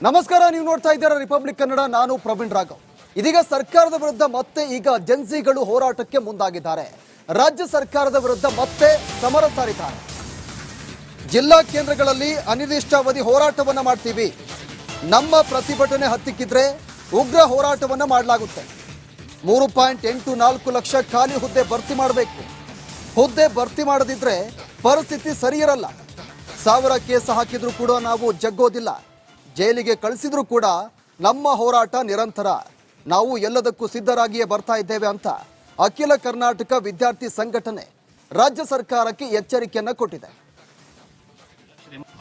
ನಮಸ್ಕಾರ, ನೀವು ನೋಡ್ತಾ ಇದ್ದೀರಾ ರಿಪಬ್ಲಿಕ್ ಕನ್ನಡ. ನಾನು ಪ್ರವೀಣ್ ರಾಘವ್. ಇದೀಗ ಸರ್ಕಾರದ ವಿರುದ್ಧ ಮತ್ತೆ ಈಗ ಜೆನ್ಸಿಗಳು ಹೋರಾಟಕ್ಕೆ ಮುಂದಾಗಿದ್ದಾರೆ. ರಾಜ್ಯ ಸರ್ಕಾರದ ವಿರುದ್ಧ ಮತ್ತೆ ಸಮರ ಸಾರಿದ್ದಾರೆ. ಜಿಲ್ಲಾ ಕೇಂದ್ರಗಳಲ್ಲಿ ಅನಿರ್ದಿಷ್ಟಾವಧಿ ಹೋರಾಟವನ್ನ ಮಾಡ್ತೀವಿ, ನಮ್ಮ ಪ್ರತಿಭಟನೆ ಹತ್ತಿಕ್ಕಿದ್ರೆ ಉಗ್ರ ಹೋರಾಟವನ್ನ ಮಾಡಲಾಗುತ್ತೆ. 3.84 ಲಕ್ಷ ಖಾಲಿ ಹುದ್ದೆ ಭರ್ತಿ ಮಾಡಬೇಕು. ಹುದ್ದೆ ಭರ್ತಿ ಮಾಡದಿದ್ರೆ ಪರಿಸ್ಥಿತಿ ಸರಿ ಇರಲ್ಲ. 1000 ಕೇಸ್ ಹಾಕಿದ್ರು ಕೂಡ ನಾವು ಜಗ್ಗೋದಿಲ್ಲ. ಜೈಲಿಗೆ ಕಳಿಸಿದ್ರು ಕೂಡ ನಮ್ಮ ಹೋರಾಟ ನಿರಂತರ. ನಾವು ಎಲ್ಲದಕ್ಕೂ ಸಿದ್ಧರಾಗಿಯೇ ಬರ್ತಾ ಇದ್ದೇವೆ ಅಂತ ಅಖಿಲ ಕರ್ನಾಟಕ ವಿದ್ಯಾರ್ಥಿ ಸಂಘಟನೆ ರಾಜ್ಯ ಸರ್ಕಾರಕ್ಕೆ ಎಚ್ಚರಿಕೆಯನ್ನ ಕೊಟ್ಟಿದೆ.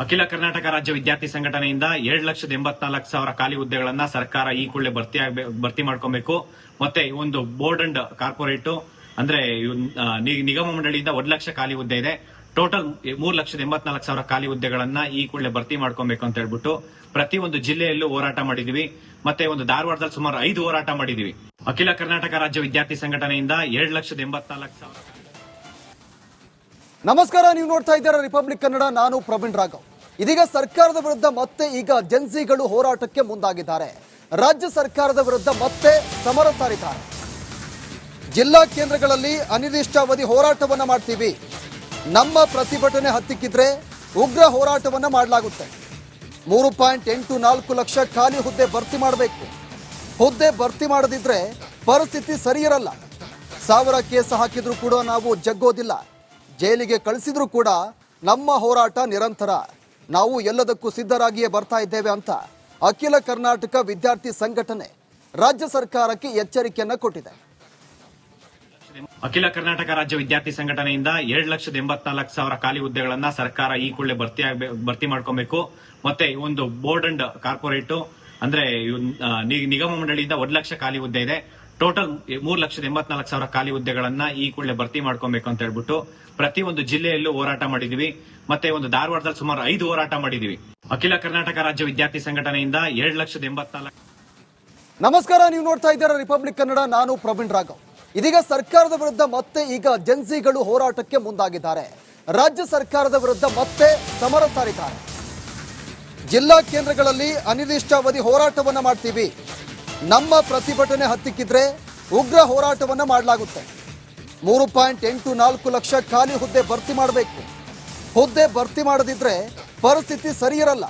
ಅಖಿಲ ಕರ್ನಾಟಕ ರಾಜ್ಯ ವಿದ್ಯಾರ್ಥಿ ಸಂಘಟನೆಯಿಂದ 7,84,000 ಖಾಲಿ ಹುದ್ದೆಗಳನ್ನ ಸರ್ಕಾರ ಈ ಕೂಡಲೇ ಭರ್ತಿ ಮಾಡ್ಕೊಬೇಕು. ಮತ್ತೆ ಒಂದು ಬೋರ್ಡ್ ಅಂಡ್ ಕಾರ್ಪೊರೇಟ್ ಅಂದ್ರೆ ನಿಗಮ ಮಂಡಳಿಯಿಂದ 1 ಲಕ್ಷ ಖಾಲಿ ಹುದ್ದೆ ಇದೆ. ಟೋಟಲ್ 3,84,000 ಖಾಲಿ ಹುದ್ದೆಗಳನ್ನ ಈ ಕೂಡಲೇ ಭರ್ತಿ ಮಾಡ್ಕೊಬೇಕು ಅಂತ ಹೇಳ್ಬಿಟ್ಟು ಪ್ರತಿಯೊಂದು ಜಿಲ್ಲೆಯಲ್ಲೂ ಹೋರಾಟ ಮಾಡಿದೀವಿ. ಮತ್ತೆ ಒಂದು ಧಾರವಾಡದಲ್ಲಿ ಸುಮಾರು 5 ಹೋರಾಟ ಮಾಡಿದೀವಿ. ಅಖಿಲ ಕರ್ನಾಟಕ ರಾಜ್ಯ ವಿದ್ಯಾರ್ಥಿ ಸಂಘಟನೆಯಿಂದ 7,84,000. ನಮಸ್ಕಾರ, ನೀವು ನೋಡ್ತಾ ಇದ್ದೀರಾ ರಿಪಬ್ಲಿಕ್ ಕನ್ನಡ. ನಾನು ಪ್ರವೀಣ್ ರಾಘವ್. ಇದೀಗ ಸರ್ಕಾರದ ವಿರುದ್ಧ ಮತ್ತೆ ಈಗ ಜೆನ್ಸಿಗಳು ಹೋರಾಟಕ್ಕೆ ಮುಂದಾಗಿದ್ದಾರೆ. ರಾಜ್ಯ ಸರ್ಕಾರದ ವಿರುದ್ಧ ಮತ್ತೆ ಸಮರ ಸಾರಿದ್ದಾರೆ. ಜಿಲ್ಲಾ ಕೇಂದ್ರಗಳಲ್ಲಿ ಅನಿರ್ದಿಷ್ಟಾವಧಿ ಹೋರಾಟವನ್ನ ಮಾಡ್ತೀವಿ, ನಮ್ಮ ಪ್ರತಿಭಟನೆ ಹತ್ತಿಕ್ಕಿದ್ರೆ ಉಗ್ರ ಹೋರಾಟವನ್ನ ಮಾಡಲಾಗುತ್ತೆ. 3.84 ಲಕ್ಷ ಖಾಲಿ ಹುದ್ದೆ ಭರ್ತಿ ಮಾಡಬೇಕು. ಹುದ್ದೆ ಭರ್ತಿ ಮಾಡದಿದ್ರೆ ಪರಿಸ್ಥಿತಿ ಸರಿ ಇರಲ್ಲ. 1000 ಕೇಸ್ ಹಾಕಿದ್ರು ಕೂಡ ನಾವು ಜಗ್ಗೋದಿಲ್ಲ. ಜೈಲಿಗೆ ಕಳಿಸಿದ್ರು ಕೂಡ ನಮ್ಮ ಹೋರಾಟ ನಿರಂತರ. ನಾವು ಎಲ್ಲದಕ್ಕೂ ಸಿದ್ಧರಾಗಿಯೇ ಬರ್ತಾ ಇದ್ದೇವೆ ಅಂತ ಅಖಿಲ ಕರ್ನಾಟಕ ವಿದ್ಯಾರ್ಥಿ ಸಂಘಟನೆ ರಾಜ್ಯ ಸರ್ಕಾರಕ್ಕೆ ಎಚ್ಚರಿಕೆಯನ್ನ ಕೊಟ್ಟಿದೆ. ಅಖಿಲ ಕರ್ನಾಟಕ ರಾಜ್ಯ ವಿದ್ಯಾರ್ಥಿ ಸಂಘಟನೆಯಿಂದ 7,84,000 ಖಾಲಿ ಹುದ್ದೆಗಳನ್ನ ಸರ್ಕಾರ ಈ ಕೂಡಲೇ ಭರ್ತಿ ಮಾಡ್ಕೊಬೇಕು. ಮತ್ತೆ ಒಂದು ಬೋರ್ಡ್ ಅಂಡ್ ಕಾರ್ಪೊರೇಟ್ ಅಂದ್ರೆ ನಿಗಮ ಮಂಡಳಿಯಿಂದ 1 ಲಕ್ಷ ಖಾಲಿ ಹುದ್ದೆ ಇದೆ. ಟೋಟಲ್ 3,84,000 ಖಾಲಿ ಹುದ್ದೆಗಳನ್ನ ಈ ಕೂಡಲೇ ಭರ್ತಿ ಮಾಡ್ಕೊಬೇಕು ಅಂತ ಹೇಳ್ಬಿಟ್ಟು ಪ್ರತಿಯೊಂದು ಜಿಲ್ಲೆಯಲ್ಲೂ ಹೋರಾಟ ಮಾಡಿದೀವಿ. ಮತ್ತೆ ಒಂದು ಧಾರವಾಡದಲ್ಲಿ ಸುಮಾರು 5 ಹೋರಾಟ ಮಾಡಿದೀವಿ. ಅಖಿಲ ಕರ್ನಾಟಕ ರಾಜ್ಯ ವಿದ್ಯಾರ್ಥಿ ಸಂಘಟನೆಯಿಂದ 7,84,000. ನಮಸ್ಕಾರ, ನೀವು ನೋಡ್ತಾ ಇದ್ದೀರಾ ರಿಪಬ್ಲಿಕ್ ಕನ್ನಡ. ನಾನು ಪ್ರವೀಣ್ ರಾಘವ್. ಇದೀಗ ಸರ್ಕಾರದ ವಿರುದ್ಧ ಮತ್ತೆ ಈಗ ಜೆನ್ಸಿಗಳು ಹೋರಾಟಕ್ಕೆ ಮುಂದಾಗಿದ್ದಾರೆ. ರಾಜ್ಯ ಸರ್ಕಾರದ ವಿರುದ್ಧ ಮತ್ತೆ ಸಮರ ಸಾರಿದ್ದಾರೆ. ಜಿಲ್ಲಾ ಕೇಂದ್ರಗಳಲ್ಲಿ ಅನಿರ್ದಿಷ್ಟಾವಧಿ ಹೋರಾಟವನ್ನ ಮಾಡ್ತೀವಿ, ನಮ್ಮ ಪ್ರತಿಭಟನೆ ಹತ್ತಿಕ್ಕಿದ್ರೆ ಉಗ್ರ ಹೋರಾಟವನ್ನ ಮಾಡಲಾಗುತ್ತೆ. 3.84 ಲಕ್ಷ ಖಾಲಿ ಹುದ್ದೆ ಭರ್ತಿ ಮಾಡಬೇಕು. ಹುದ್ದೆ ಭರ್ತಿ ಮಾಡದಿದ್ರೆ ಪರಿಸ್ಥಿತಿ ಸರಿ ಇರಲ್ಲ.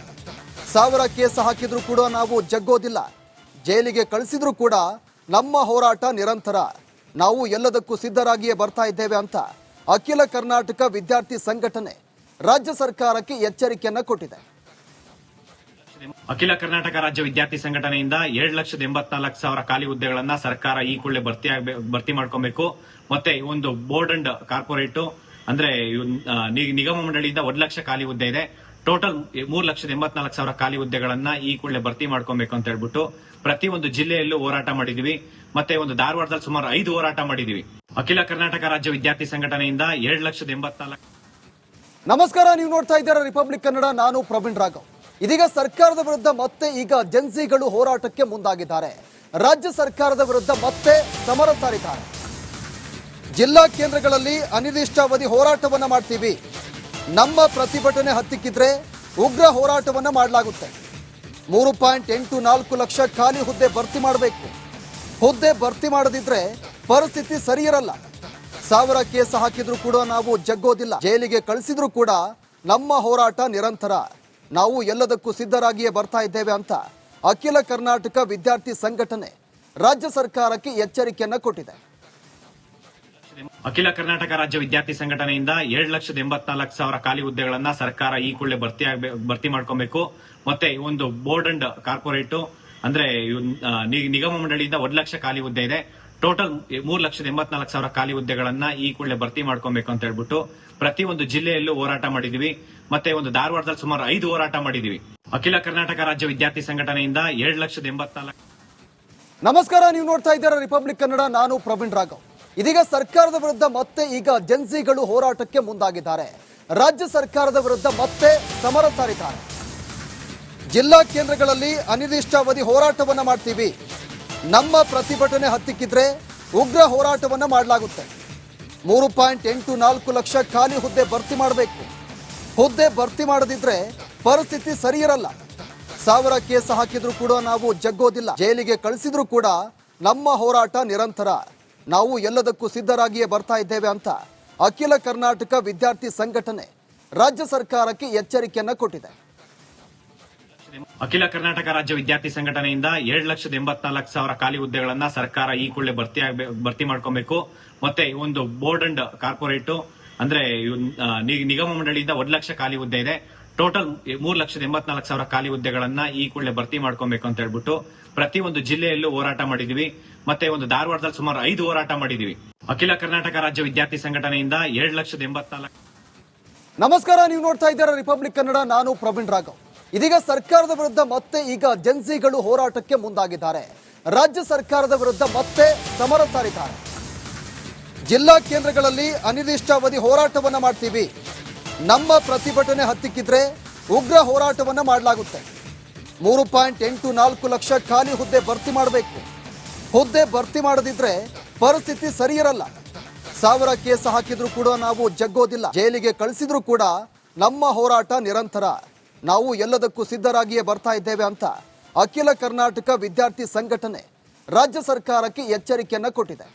1000 ಕೇಸ್ ಹಾಕಿದ್ರು ಕೂಡ ನಾವು ಜಗ್ಗೋದಿಲ್ಲ. ಜೈಲಿಗೆ ಕಳಿಸಿದ್ರು ಕೂಡ ನಮ್ಮ ಹೋರಾಟ ನಿರಂತರ. ನಾವು ಎಲ್ಲದಕ್ಕೂ ಸಿದ್ಧರಾಗಿಯೇ ಬರ್ತಾ ಇದ್ದೇವೆ ಅಂತ ಅಖಿಲ ಕರ್ನಾಟಕ ವಿದ್ಯಾರ್ಥಿ ಸಂಘಟನೆ ರಾಜ್ಯ ಸರ್ಕಾರಕ್ಕೆ ಎಚ್ಚರಿಕೆಯನ್ನ ಕೊಟ್ಟಿದೆ. ಅಖಿಲ ಕರ್ನಾಟಕ ರಾಜ್ಯ ವಿದ್ಯಾರ್ಥಿ ಸಂಘಟನೆಯಿಂದ 7,84,000 ಖಾಲಿ ಹುದ್ದೆಗಳನ್ನ ಸರ್ಕಾರ ಈ ಕೂಡಲೇ ಭರ್ತಿ ಮಾಡ್ಕೊಬೇಕು. ಮತ್ತೆ ಒಂದು ಬೋರ್ಡ್ ಅಂಡ್ ಕಾರ್ಪೊರೇಟ್ ಅಂದ್ರೆ ನಿಗಮ ಮಂಡಳಿಯಿಂದ 1 ಲಕ್ಷ ಖಾಲಿ ಹುದ್ದೆ ಇದೆ. ಟೋಟಲ್ 3,84,000 ಖಾಲಿ ಹುದ್ದೆಗಳನ್ನ ಈ ಕೂಡಲೇ ಭರ್ತಿ ಮಾಡ್ಕೊಬೇಕು ಅಂತ ಹೇಳ್ಬಿಟ್ಟು ಪ್ರತಿಯೊಂದು ಜಿಲ್ಲೆಯಲ್ಲೂ ಹೋರಾಟ ಮಾಡಿದೀವಿ. ಮತ್ತೆ ಒಂದು ಧಾರವಾಡದಲ್ಲಿ ಸುಮಾರು 5 ಹೋರಾಟ ಮಾಡಿದೀವಿ. ಅಖಿಲ ಕರ್ನಾಟಕ ರಾಜ್ಯ ವಿದ್ಯಾರ್ಥಿ ಸಂಘಟನೆಯಿಂದ 7,84,000. ನಮಸ್ಕಾರ, ನೀವು ನೋಡ್ತಾ ಇದ್ದೀರಾ ರಿಪಬ್ಲಿಕ್ ಕನ್ನಡ. ನಾನು ಪ್ರವೀಣ್ ರಾಘವ್. ಇದೀಗ ಸರ್ಕಾರದ ವಿರುದ್ಧ ಮತ್ತೆ ಈಗ ಜೆನ್ಸಿಗಳು ಹೋರಾಟಕ್ಕೆ ಮುಂದಾಗಿದ್ದಾರೆ. ರಾಜ್ಯ ಸರ್ಕಾರದ ವಿರುದ್ಧ ಮತ್ತೆ ಸಮರ ಸಾರಿದ್ದಾರೆ. ಜಿಲ್ಲಾ ಕೇಂದ್ರಗಳಲ್ಲಿ ಅನಿರ್ದಿಷ್ಟಾವಧಿ ಹೋರಾಟವನ್ನ ಮಾಡ್ತೀವಿ, ನಮ್ಮ ಪ್ರತಿಭಟನೆ ಹತ್ತಿಕ್ಕಿದ್ರೆ ಉಗ್ರ ಹೋರಾಟವನ್ನ ಮಾಡಲಾಗುತ್ತೆ. 3.84 ಲಕ್ಷ ಖಾಲಿ ಹುದ್ದೆ ಭರ್ತಿ ಮಾಡಬೇಕು. ಹುದ್ದೆ ಭರ್ತಿ ಮಾಡದಿದ್ರೆ ಪರಿಸ್ಥಿತಿ ಸರಿ ಇರಲ್ಲ. 1000 ಕೇಸ್ ಹಾಕಿದ್ರು ಕೂಡ ನಾವು ಜಗ್ಗೋದಿಲ್ಲ. ಜೈಲಿಗೆ ಕಳಿಸಿದ್ರು ಕೂಡ ನಮ್ಮ ಹೋರಾಟ ನಿರಂತರ. ನಾವು ಎಲ್ಲದಕ್ಕೂ ಸಿದ್ಧರಾಗಿಯೇ ಬರ್ತಾ ಇದ್ದೇವೆ ಅಂತ ಅಖಿಲ ಕರ್ನಾಟಕ ವಿದ್ಯಾರ್ಥಿ ಸಂಘಟನೆ ರಾಜ್ಯ ಸರ್ಕಾರಕ್ಕೆ ಎಚ್ಚರಿಕೆಯನ್ನ ಕೊಟ್ಟಿದೆ. ಅಖಿಲ ಕರ್ನಾಟಕ ರಾಜ್ಯ ವಿದ್ಯಾರ್ಥಿ ಸಂಘಟನೆಯಿಂದ 7,84,000 ಖಾಲಿ ಹುದ್ದೆಗಳನ್ನ ಸರ್ಕಾರ ಈ ಕೂಡಲೇ ಭರ್ತಿ ಮಾಡ್ಕೊಬೇಕು. ಮತ್ತೆ ಒಂದು ಬೋರ್ಡ್ ಅಂಡ್ ಕಾರ್ಪೊರೇಟ್ ಅಂದ್ರೆ ನಿಗಮ ಮಂಡಳಿಯಿಂದ 1 ಲಕ್ಷ ಖಾಲಿ ಹುದ್ದೆ ಇದೆ. ಟೋಟಲ್ 3,84,000 ಖಾಲಿ ಹುದ್ದೆಗಳನ್ನ ಈ ಕೂಡಲೇ ಭರ್ತಿ ಮಾಡ್ಕೊಬೇಕು ಅಂತ ಹೇಳ್ಬಿಟ್ಟು ಪ್ರತಿಯೊಂದು ಜಿಲ್ಲೆಯಲ್ಲೂ ಹೋರಾಟ ಮಾಡಿದೀವಿ. ಮತ್ತೆ ಒಂದು ಧಾರವಾಡದಲ್ಲಿ ಸುಮಾರು 5 ಹೋರಾಟ ಮಾಡಿದೀವಿ. ಅಖಿಲ ಕರ್ನಾಟಕ ರಾಜ್ಯ ವಿದ್ಯಾರ್ಥಿ ಸಂಘಟನೆಯಿಂದ 7,84,000. ನಮಸ್ಕಾರ, ನೀವು ನೋಡ್ತಾ ಇದ್ದೀರಾ ರಿಪಬ್ಲಿಕ್ ಕನ್ನಡ. ನಾನು ಪ್ರವೀಣ್ ರಾಘವ್. ಇದೀಗ ಸರ್ಕಾರದ ವಿರುದ್ಧ ಮತ್ತೆ ಈಗ ಜೆನ್ಸಿಗಳು ಹೋರಾಟಕ್ಕೆ ಮುಂದಾಗಿದ್ದಾರೆ. ರಾಜ್ಯ ಸರ್ಕಾರದ ವಿರುದ್ಧ ಮತ್ತೆ ಸಮರ ಸಾರಿದ್ದಾರೆ. ಜಿಲ್ಲಾ ಕೇಂದ್ರಗಳಲ್ಲಿ ಅನಿರ್ದಿಷ್ಟಾವಧಿ ಹೋರಾಟವನ್ನ ಮಾಡ್ತೀವಿ, ನಮ್ಮ ಪ್ರತಿಭಟನೆ ಹತ್ತಿಕ್ಕಿದ್ರೆ ಉಗ್ರ ಹೋರಾಟವನ್ನ ಮಾಡಲಾಗುತ್ತೆ. 3.84 ಲಕ್ಷ ಖಾಲಿ ಹುದ್ದೆ ಭರ್ತಿ ಮಾಡಬೇಕು. ಹುದ್ದೆ ಭರ್ತಿ ಮಾಡದಿದ್ರೆ ಪರಿಸ್ಥಿತಿ ಸರಿ ಇರಲ್ಲ. ಸಾವಿರ ಕೇಸ್ ಹಾಕಿದ್ರು ಕೂಡ ನಾವು ಜಗ್ಗೋದಿಲ್ಲ. ಜೈಲಿಗೆ ಕಳಿಸಿದ್ರು ಕೂಡ ನಮ್ಮ ಹೋರಾಟ ನಿರಂತರ. ನಾವು ಎಲ್ಲದಕ್ಕೂ ಸಿದ್ಧರಾಗಿಯೇ ಬರ್ತಾ ಇದ್ದೇವೆ ಅಂತ ಅಖಿಲ ಕರ್ನಾಟಕ ವಿದ್ಯಾರ್ಥಿ ಸಂಘಟನೆ ರಾಜ್ಯ ಸರ್ಕಾರಕ್ಕೆ ಎಚ್ಚರಿಕೆಯನ್ನ ಕೊಟ್ಟಿದೆ. ಅಖಿಲ ಕರ್ನಾಟಕ ರಾಜ್ಯ ವಿದ್ಯಾರ್ಥಿ ಸಂಘಟನೆಯಿಂದ 7,84,000 ಖಾಲಿ ಹುದ್ದೆಗಳನ್ನ ಸರ್ಕಾರ ಈ ಕೂಡಲೇ ಭರ್ತಿ ಮಾಡ್ಕೊಬೇಕು. ಮತ್ತೆ ಒಂದು ಬೋರ್ಡ್ ಅಂಡ್ ಕಾರ್ಪೊರೇಟ್ ಅಂದ್ರೆ ನಿಗಮ ಮಂಡಳಿಯಿಂದ 1 ಲಕ್ಷ ಖಾಲಿ ಹುದ್ದೆ ಇದೆ. ಟೋಟಲ್ 3,84,000 ಖಾಲಿ ಹುದ್ದೆಗಳನ್ನ ಈ ಕೂಡಲೇ ಭರ್ತಿ ಮಾಡ್ಕೊಬೇಕು ಅಂತ ಹೇಳ್ಬಿಟ್ಟು ಪ್ರತಿಯೊಂದು ಜಿಲ್ಲೆಯಲ್ಲೂ ಹೋರಾಟ ಮಾಡಿದೀವಿ. ಮತ್ತೆ ಒಂದು ಧಾರವಾಡದಲ್ಲಿ ಸುಮಾರು 5 ಹೋರಾಟ ಮಾಡಿದೀವಿ. ಅಖಿಲ ಕರ್ನಾಟಕ ರಾಜ್ಯ ವಿದ್ಯಾರ್ಥಿ ಸಂಘಟನೆಯಿಂದ 7,84,000. ನಮಸ್ಕಾರ, ನೀವು ನೋಡ್ತಾ ಇದ್ದೀರಾ ರಿಪಬ್ಲಿಕ್ ಕನ್ನಡ. ನಾನು ಪ್ರವೀಣ್ ರಾಘವ್. ಇದೀಗ ಸರ್ಕಾರದ ವಿರುದ್ಧ ಮತ್ತೆ ಈಗ ಜೆನ್ಸಿಗಳು ಹೋರಾಟಕ್ಕೆ ಮುಂದಾಗಿದ್ದಾರೆ. ರಾಜ್ಯ ಸರ್ಕಾರದ ವಿರುದ್ಧ ಮತ್ತೆ ಸಮರ ಸಾರಿದ್ದಾರೆ. ಜಿಲ್ಲಾ ಕೇಂದ್ರಗಳಲ್ಲಿ ಅನಿರ್ದಿಷ್ಟಾವಧಿ ಹೋರಾಟವನ್ನ ಮಾಡ್ತೀವಿ. ನಮ್ಮ ಪ್ರತಿಭಟನೆ ಹತ್ತಿಕ್ಕಿದ್ರೆ ಉಗ್ರ ಹೋರಾಟವನ್ನ ಮಾಡಲಾಗುತ್ತೆ. 3.84 ಲಕ್ಷ ಖಾಲಿ ಹುದ್ದೆ ಭರ್ತಿ ಮಾಡಬೇಕು. ಹುದ್ದೆ ಭರ್ತಿ ಮಾಡದಿದ್ರೆ ಪರಿಸ್ಥಿತಿ ಸರಿ ಇರಲ್ಲ. 1000 ಕೇಸ್ ಹಾಕಿದ್ರು ಕೂಡ ನಾವು ಜಗ್ಗೋದಿಲ್ಲ. ಜೈಲಿಗೆ ಕಳಿಸಿದ್ರು ಕೂಡ ನಮ್ಮ ಹೋರಾಟ ನಿರಂತರ. ನಾವು ಎಲ್ಲದಕ್ಕೂ ಸಿದ್ಧರಾಗಿಯೇ ಬರ್ತಾ ಇದ್ದೇವೆ ಅಂತ ಅಖಿಲ ಕರ್ನಾಟಕ ವಿದ್ಯಾರ್ಥಿ ಸಂಘಟನೆ ರಾಜ್ಯ ಸರ್ಕಾರಕ್ಕೆ ಎಚ್ಚರಿಕೆಯನ್ನ ಕೊಟ್ಟಿದೆ.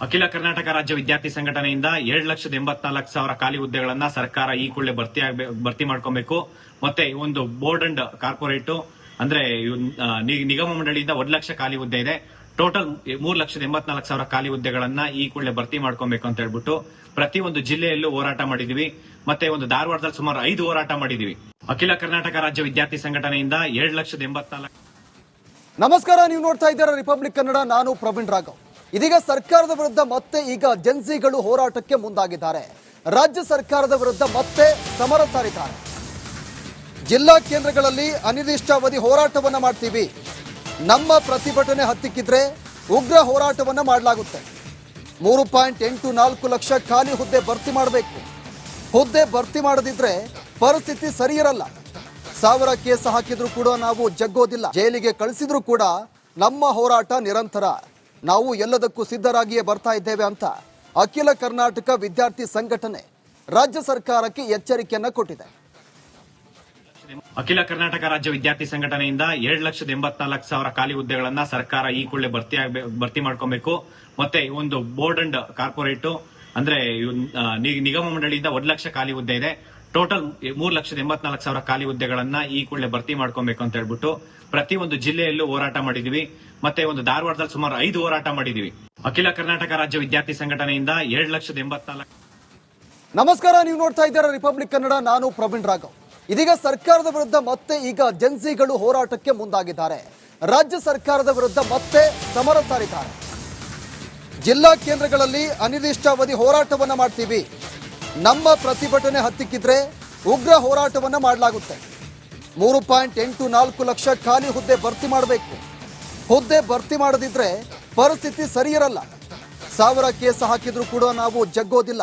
ಅಖಿಲ ಕರ್ನಾಟಕ ರಾಜ್ಯ ವಿದ್ಯಾರ್ಥಿ ಸಂಘಟನೆಯಿಂದ 7,84,000 ಖಾಲಿ ಹುದ್ದೆಗಳನ್ನ ಸರ್ಕಾರ ಈ ಕೂಡಲೇ ಭರ್ತಿ ಮಾಡ್ಕೊಬೇಕು. ಮತ್ತೆ ಒಂದು ಬೋರ್ಡ್ ಅಂಡ್ ಕಾರ್ಪೊರೇಟ್ ಅಂದ್ರೆ ನಿಗಮ ಮಂಡಳಿಯಿಂದ 1 ಲಕ್ಷ ಖಾಲಿ ಹುದ್ದೆ ಇದೆ. ಟೋಟಲ್ 3,84,000 ಖಾಲಿ ಹುದ್ದೆಗಳನ್ನ ಈ ಕೂಡಲೇ ಭರ್ತಿ ಮಾಡ್ಕೊಬೇಕು ಅಂತ ಹೇಳ್ಬಿಟ್ಟು ಪ್ರತಿಯೊಂದು ಜಿಲ್ಲೆಯಲ್ಲೂ ಹೋರಾಟ ಮಾಡಿದೀವಿ. ಮತ್ತೆ ಒಂದು ಧಾರವಾಡದಲ್ಲಿ ಸುಮಾರು 5 ಹೋರಾಟ ಮಾಡಿದೀವಿ. ಅಖಿಲ ಕರ್ನಾಟಕ ರಾಜ್ಯ ವಿದ್ಯಾರ್ಥಿ ಸಂಘಟನೆಯಿಂದ 7,84,000. ನಮಸ್ಕಾರ, ನೀವು ನೋಡ್ತಾ ಇದ್ದೀರಾ ರಿಪಬ್ಲಿಕ್ ಕನ್ನಡ. ನಾನು ಪ್ರವೀಣ್ ರಾಘವ್. ಇದೀಗ ಸರ್ಕಾರದ ವಿರುದ್ಧ ಮತ್ತೆ ಈಗ ಜೆನ್ಸಿಗಳು ಹೋರಾಟಕ್ಕೆ ಮುಂದಾಗಿದ್ದಾರೆ. ರಾಜ್ಯ ಸರ್ಕಾರದ ವಿರುದ್ಧ ಮತ್ತೆ ಸಮರ ಸಾರಿದ್ದಾರೆ. ಜಿಲ್ಲಾ ಕೇಂದ್ರಗಳಲ್ಲಿ ಅನಿರ್ದಿಷ್ಟಾವಧಿ ಹೋರಾಟವನ್ನ ಮಾಡ್ತೀವಿ. ನಮ್ಮ ಪ್ರತಿಭಟನೆ ಹತ್ತಿಕ್ಕಿದ್ರೆ ಉಗ್ರ ಹೋರಾಟವನ್ನ ಮಾಡಲಾಗುತ್ತೆ. 3.84 ಲಕ್ಷ ಖಾಲಿ ಹುದ್ದೆ ಭರ್ತಿ ಮಾಡಬೇಕು. ಹುದ್ದೆ ಭರ್ತಿ ಮಾಡದಿದ್ರೆ ಪರಿಸ್ಥಿತಿ ಸರಿ ಇರಲ್ಲ. 1000 ಕೇಸ್ ಹಾಕಿದ್ರು ಕೂಡ ನಾವು ಜಗ್ಗೋದಿಲ್ಲ. ಜೈಲಿಗೆ ಕಳಿಸಿದ್ರು ಕೂಡ ನಮ್ಮ ಹೋರಾಟ ನಿರಂತರ. ನಾವು ಎಲ್ಲದಕ್ಕೂ ಸಿದ್ಧರಾಗಿಯೇ ಬರ್ತಾ ಇದ್ದೇವೆ ಅಂತ ಅಖಿಲ ಕರ್ನಾಟಕ ವಿದ್ಯಾರ್ಥಿ ಸಂಘಟನೆ ರಾಜ್ಯ ಸರ್ಕಾರಕ್ಕೆ ಎಚ್ಚರಿಕೆಯನ್ನ ಕೊಟ್ಟಿದೆ. ಅಖಿಲ ಕರ್ನಾಟಕ ರಾಜ್ಯ ವಿದ್ಯಾರ್ಥಿ ಸಂಘಟನೆಯಿಂದ 7,84,000 ಖಾಲಿ ಹುದ್ದೆಗಳನ್ನ ಸರ್ಕಾರ ಈ ಕೂಡಲೇ ಭರ್ತಿ ಮಾಡ್ಕೊಬೇಕು. ಮತ್ತೆ ಒಂದು ಬೋರ್ಡ್ ಅಂಡ್ ಕಾರ್ಪೊರೇಟ್ ಅಂದ್ರೆ ನಿಗಮ ಮಂಡಳಿಯಿಂದ 1 ಲಕ್ಷ ಖಾಲಿ ಹುದ್ದೆ ಇದೆ. ಟೋಟಲ್ 3,84,000 ಖಾಲಿ ಹುದ್ದೆಗಳನ್ನ ಈ ಕೂಡಲೇ ಭರ್ತಿ ಮಾಡ್ಕೊಬೇಕು ಅಂತ ಹೇಳ್ಬಿಟ್ಟು ಪ್ರತಿಯೊಂದು ಜಿಲ್ಲೆಯಲ್ಲೂ ಹೋರಾಟ ಮಾಡಿದೀವಿ. ಮತ್ತೆ ಒಂದು ಧಾರವಾಡದಲ್ಲಿ ಸುಮಾರು 5 ಹೋರಾಟ ಮಾಡಿದೀವಿ. ಅಖಿಲ ಕರ್ನಾಟಕ ರಾಜ್ಯ ವಿದ್ಯಾರ್ಥಿ ಸಂಘಟನೆಯಿಂದ 7,84,000. ನಮಸ್ಕಾರ, ನೀವು ನೋಡ್ತಾ ಇದ್ದೀರಾ ರಿಪಬ್ಲಿಕ್ ಕನ್ನಡ. ನಾನು ಪ್ರವೀಣ್ ರಾಘವ್. ಇದೀಗ ಸರ್ಕಾರದ ವಿರುದ್ಧ ಮತ್ತೆ ಈಗ ಜೆನ್ಸಿಗಳು ಹೋರಾಟಕ್ಕೆ ಮುಂದಾಗಿದ್ದಾರೆ. ರಾಜ್ಯ ಸರ್ಕಾರದ ವಿರುದ್ಧ ಮತ್ತೆ ಸಮರ ಸಾರಿದ್ದಾರೆ. ಜಿಲ್ಲಾ ಕೇಂದ್ರಗಳಲ್ಲಿ ಅನಿರ್ದಿಷ್ಟಾವಧಿ ಹೋರಾಟವನ್ನ ಮಾಡ್ತೀವಿ. ನಮ್ಮ ಪ್ರತಿಭಟನೆ ಹತ್ತಿಕ್ಕಿದ್ರೆ ಉಗ್ರ ಹೋರಾಟವನ್ನ ಮಾಡಲಾಗುತ್ತೆ. 3.84 ಲಕ್ಷ ಖಾಲಿ ಹುದ್ದೆ ಭರ್ತಿ ಮಾಡಬೇಕು. ಹುದ್ದೆ ಭರ್ತಿ ಮಾಡದಿದ್ರೆ ಪರಿಸ್ಥಿತಿ ಸರಿ ಇರಲ್ಲ. 1000 ಕೇಸ್ ಹಾಕಿದ್ರು ಕೂಡ ನಾವು ಜಗ್ಗೋದಿಲ್ಲ.